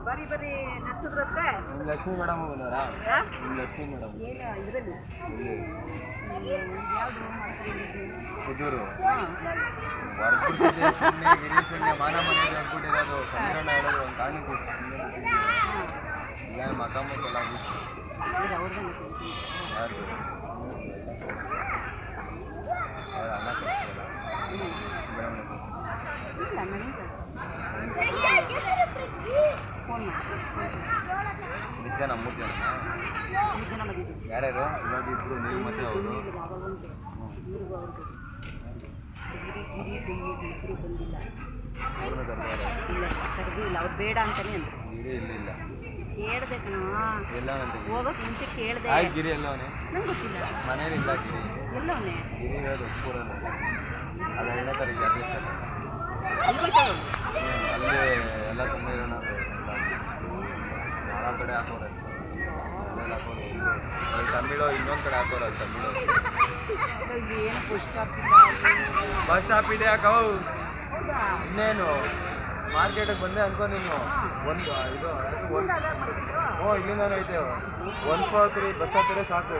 ಬರೀ ಬರೀ ನಡ್ಸಿದ್ರಂತೆ Lakshmi madam ಬಂದವರಾ? Lakshmi madam ಏನು ಇದರಲ್ಲಿ ಯಾವುದು ಕುದೂರು ಹೊರಬಿಟ್ಟಿದೆ. ಸುಮ್ಮನೆ ಗಿರೀಶನ್ಗೆ ಮಾನ ಮನೆಗೆ ಹೊರಬಿಟ್ಟಿರೋದು. ಸಮೀರಣ್ಣ ಹೇಳೋದು ಒಂದು ಕಾರಣಕ್ಕೆ ಇಲ್ಲ ಮಕ ಮುಚ್ಚಲ್ಲ ಯಾರು ಅನ್ನ ಕೊಡ್ತೀವಲ್ಲ ನಿಜ ನಮ್ಮ 3 ಜನ ಯಾರ್ಯಾರು ಇವಾಗ ಇಬ್ರು ನೀವು ಮತ್ತೆ ಅವರು ಕರೆದಿಲ್ಲ ಅವ್ರು ಬೇಡ ಅಂತಾನೆ ಅಂದ್ರು. ಗಿರಿ ಇಲ್ಲಿಲ್ಲ ಕೇಳ್ದೆ ಎಲ್ಲ ಹೋಗೋಕೆ ಮುಂಚೆ ಕೇಳ್ದೆ. ಗಿರಿ ಎಲ್ಲವನೇ ನಂಗೆ ಗೊತ್ತಿಲ್ಲ ಮನೇಲಿ ಇಲ್ಲ ಗಿರಿ ಎಲ್ಲವನೇ ಗಿರಿ ಹೇಳೋದು ಸ್ಕೂಲಲ್ಲಿ ಅದು 2ನೇ ತಾರೀಕು ಜಾತ್ರೆ ಅಲ್ಲಿ ಎಲ್ಲ ಸಮೀರಣ್ಣ ನಾನಾ ಕಡೆ ಹಾಕೋರೆ ಅಲ್ಲೆಲ್ಲ ಹಾಕೋರು ಅಲ್ಲಿ ತಮಿಳು ಇನ್ನೊಂದು ಕಡೆ ಹಾಕೋರು ಅಲ್ಲಿ ತಮಿಳು ಏನು ಬಸ್ ಸ್ಟಾಪ್ ಇದೆ ಯಾಕವು ಇನ್ನೇನು ಮಾರ್ಕೆಟಿಗೆ ಬಂದೆ ಅನ್ಕೊ ನೀನು ಒಂದು ಇದು ಹ್ಞೂ ಇಲ್ಲಿಂದ ಐತೆ 143 ಬಸ್ ಹತ್ತಿರ ಸಾಕು.